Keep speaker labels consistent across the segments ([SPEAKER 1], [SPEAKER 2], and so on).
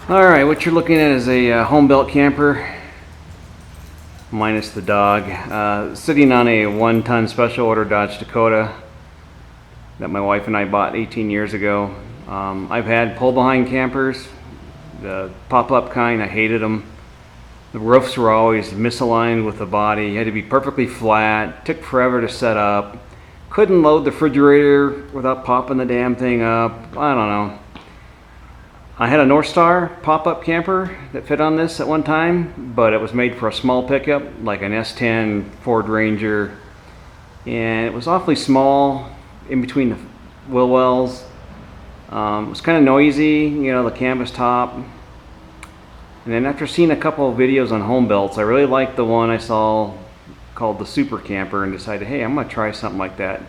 [SPEAKER 1] Alright, what you're looking at is a home built camper, minus the dog, sitting on a 1-ton special order Dodge Dakota that my wife and I bought 18 years ago. I've had pull behind campers, the pop-up kind. I hated them. The roofs were always misaligned with the body. You had to be perfectly flat, took forever to set up, couldn't load the refrigerator without popping the damn thing up. I don't know. I had a North Star pop-up camper that fit on this at one time, but it was made for a small pickup, like an S10 Ford Ranger, and it was awfully small in between the wheel wells. It was kind of noisy, you know, the canvas top. And then after seeing a couple of videos on home builds, I really liked the one I saw called the Super Camper and decided, hey, I'm going to try something like that.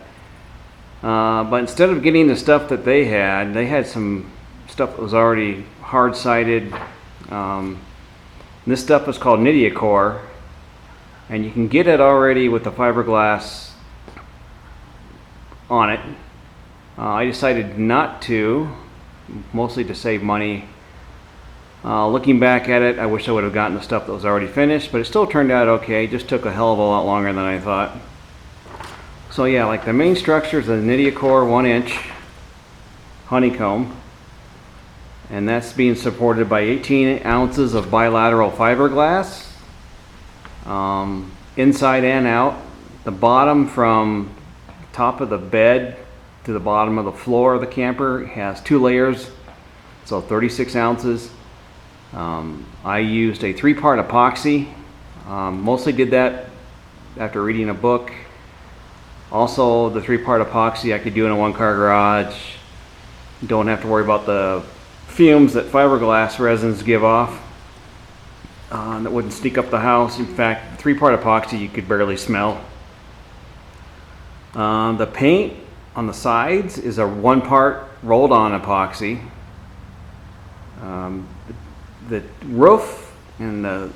[SPEAKER 1] But instead of getting the stuff that they had some stuff that was already hard-sided. This stuff is called Nida-Core, and you can get it already with the fiberglass on it. I decided not to, mostly to save money. Looking back at it, I wish I would have gotten the stuff that was already finished, but it still turned out okay. It just took a hell of a lot longer than I thought. So yeah, like the main structure is a Nida-Core 1-inch honeycomb, and that's being supported by 18 ounces of bilateral fiberglass, inside and out. The bottom from top of the bed to the bottom of the floor of the camper has 2 layers, so 36 ounces. I used a 3-part epoxy. Mostly did that after reading a book. Also, the 3-part epoxy I could do in a 1-car garage. Don't have to worry about the fumes that fiberglass resins give off. That wouldn't sneak up the house. In fact, 3-part epoxy you could barely smell. The paint on the sides is a 1-part rolled on epoxy. The roof and the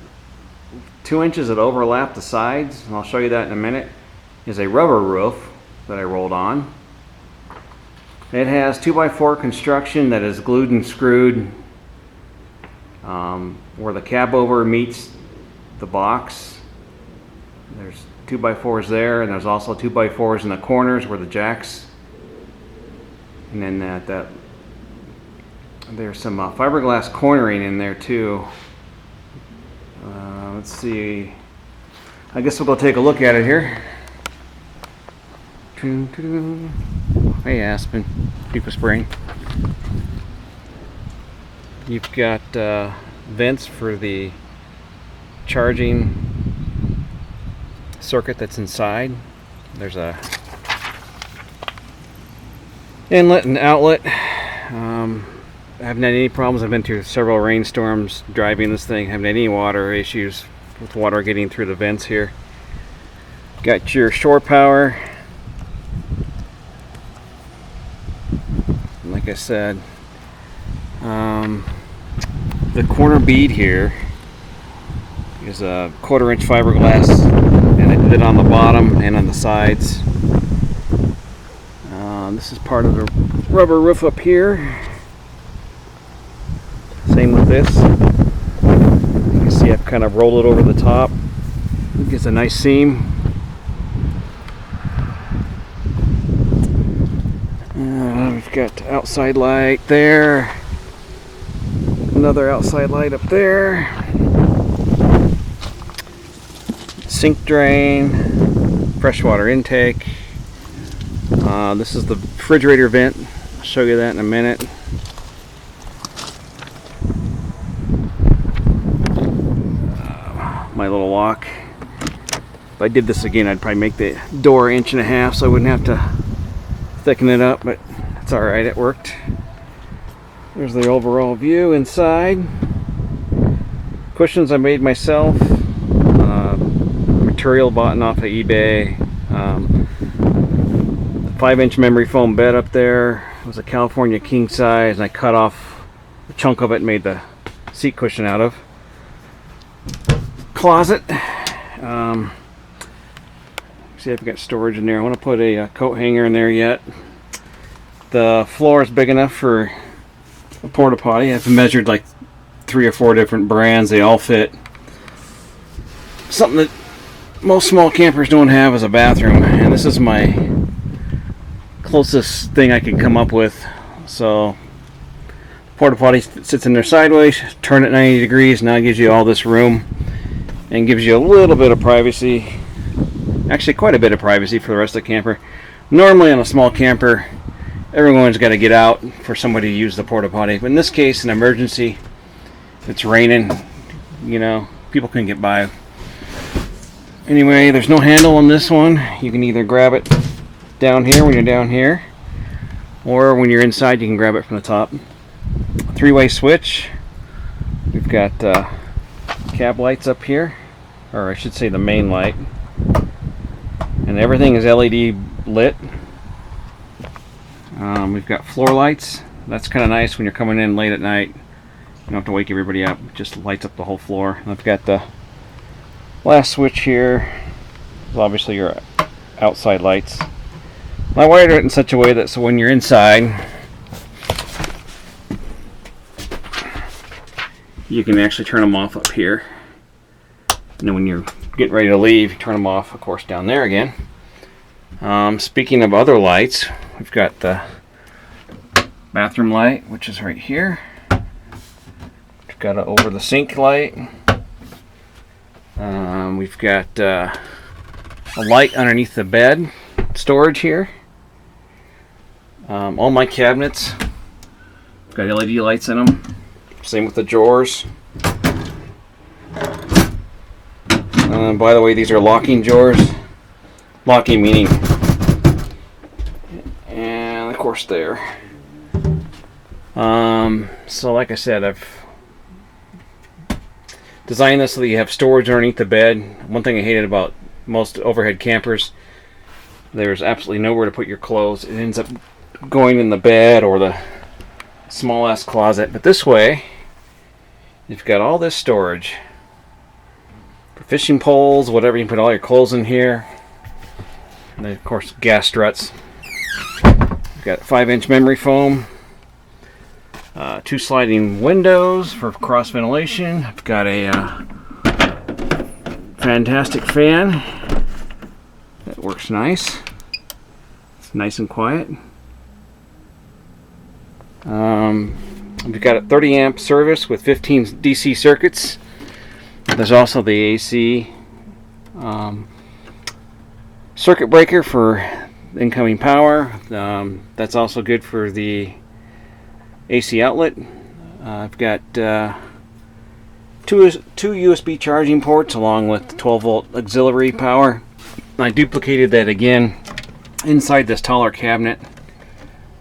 [SPEAKER 1] 2 inches that overlap the sides, and I'll show you that in a minute, is a rubber roof that I rolled on. It has 2x4 construction that is glued and screwed where the cab over meets the box. There's 2x4s there, and there's also 2x4s in the corners where the jacks. And then there's some fiberglass cornering in there too. Let's see. I guess we'll go take a look at it here. Hey Aspen, keep spraying. You've got vents for the charging circuit that's inside. There's a inlet and outlet. I haven't had any problems. I've been through several rainstorms driving this thing. Haven't had any water issues with water getting through the vents here. Got your shore power. Like I said, the corner bead here is a 1/4 inch fiberglass, and I did it on the bottom and on the sides. This is part of the rubber roof up here. Same with this. You can see I've kind of rolled it over the top. It gives a nice seam. We've got outside light there, another outside light up there, sink drain, freshwater intake. This is the refrigerator vent. I'll show you that in a minute. My little lock. If I did this again, I'd probably make the door 1.5 inches so I wouldn't have to thicken it up, but it's alright, it worked. There's the overall view inside. Cushions I made myself. Material bought off of eBay. The 5-inch memory foam bed up there was a California king size, and I cut off a chunk of it and made the seat cushion out of. Closet. See if I've got storage in there. I want to put a coat hanger in there yet. The floor is big enough for a porta potty. I've measured like 3 or 4 different brands. They all fit. Something that most small campers don't have is a bathroom, and this is my closest thing I can come up with. So Porta Potty sits in there sideways, turn it 90 degrees, now it gives you all this room and gives you a little bit of privacy, actually quite a bit of privacy for the rest of the camper. Normally on a small camper, everyone's got to get out for somebody to use the Porta Potty, but in this case, an emergency, if it's raining, you know, people can get by. Anyway, there's no handle on this one. You can either grab it down here when you're down here, or when you're inside you can grab it from the top. 3-way switch. We've got cab lights up here, or I should say the main light, and everything is LED lit. We've got floor lights. That's kind of nice when you're coming in late at night. You don't have to wake everybody up. It just lights up the whole floor. And I've got the last switch here is obviously your outside lights. I wired it in such a way that so when you're inside, you can actually turn them off up here. And then when you're getting ready to leave, you turn them off, of course, down there again. Speaking of other lights, we've got the bathroom light, which is right here. We've got an over the sink light. We've got a light underneath the bed storage here. All my cabinets got LED lights in them. Same with the drawers. By the way, these are locking drawers. Locking meaning, and of course there. So like I said, I've designed this so that you have storage underneath the bed. One thing I hated about most overhead campers, there's absolutely nowhere to put your clothes. It ends up going in the bed or the small ass closet. But this way, you've got all this storage for fishing poles, whatever. You can put all your clothes in here. And then, of course, gas struts. We've got 5-inch memory foam, 2 sliding windows for cross ventilation. I've got a fantastic fan that works nice. It's nice and quiet. We've got a 30 amp service with 15 DC circuits. There's also the AC circuit breaker for incoming power. That's also good for the AC outlet. I've got two USB charging ports along with 12 volt auxiliary power. I duplicated that again inside this taller cabinet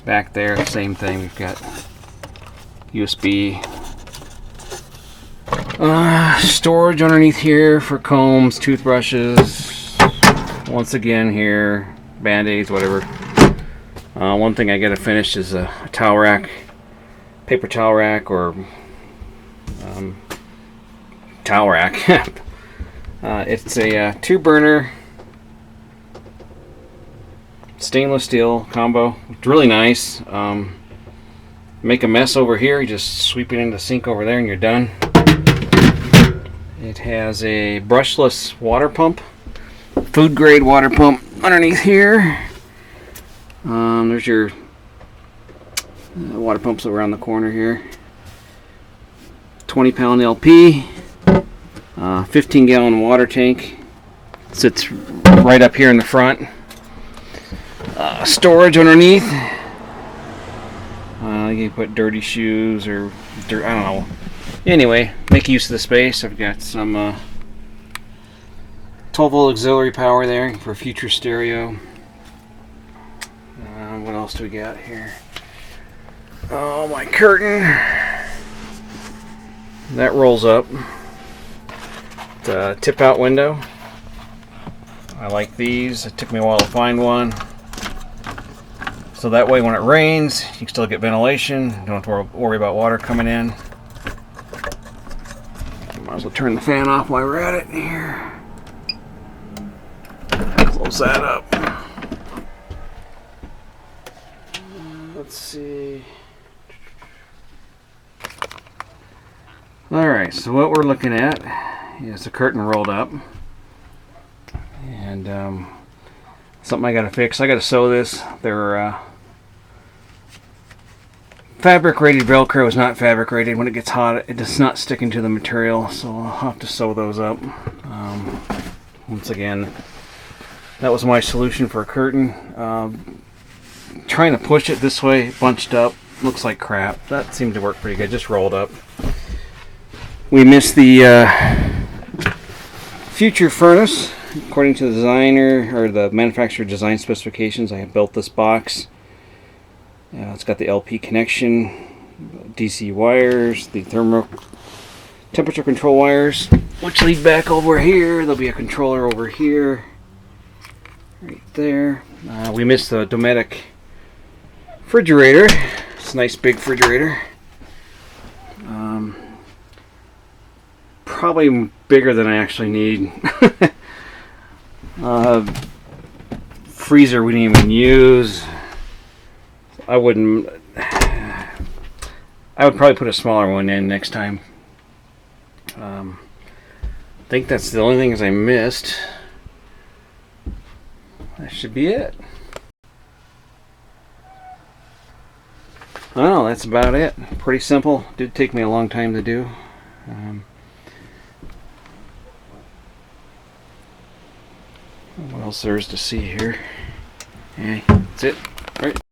[SPEAKER 1] back there. Same thing. We've got USB storage underneath here for combs, toothbrushes. Once again here, band-aids, whatever. One thing I gotta finish is a towel rack, paper towel rack, or towel rack. It's a 2-burner stainless steel combo. It's really nice. Make a mess over here, you just sweep it in the sink over there and you're done. It has a brushless water pump, food grade water pump underneath here. There's your water pumps around the corner here. 20-pound LP, 15-gallon water tank. Sits right up here in the front. Storage underneath. You can put dirty shoes or dirt, I don't know. Anyway, make use of the space. I've got some 12 volt auxiliary power there for future stereo. What else do we got here? Oh, my curtain. That rolls up. It's a tip out window. I like these. It took me a while to find one. So that way when it rains, you can still get ventilation. You don't have to worry about water coming in. Might as well turn the fan off while we're at it here. Close that up. Let's see. Alright, so what we're looking at is the curtain rolled up. And something I gotta fix. I gotta sew this. They're fabric rated Velcro is not fabric rated. When it gets hot, it does not stick into the material, so I'll have to sew those up. Once again, that was my solution for a curtain. Trying to push it this way, bunched up, looks like crap. That seemed to work pretty good, just rolled up. We missed the future furnace. According to the designer, or the manufacturer design specifications, I have built this box. It's got the LP connection, DC wires, the thermal temperature control wires, which lead back over here. There'll be a controller over here, right there. We missed the Dometic refrigerator. It's a nice big refrigerator. Probably bigger than I actually need. Freezer we didn't even use. I would probably put a smaller one in next time. I think that's the only things I missed. That should be it. Oh, that's about it. Pretty simple. Did take me a long time to do. What else there is to see here? Yeah, that's it. All right.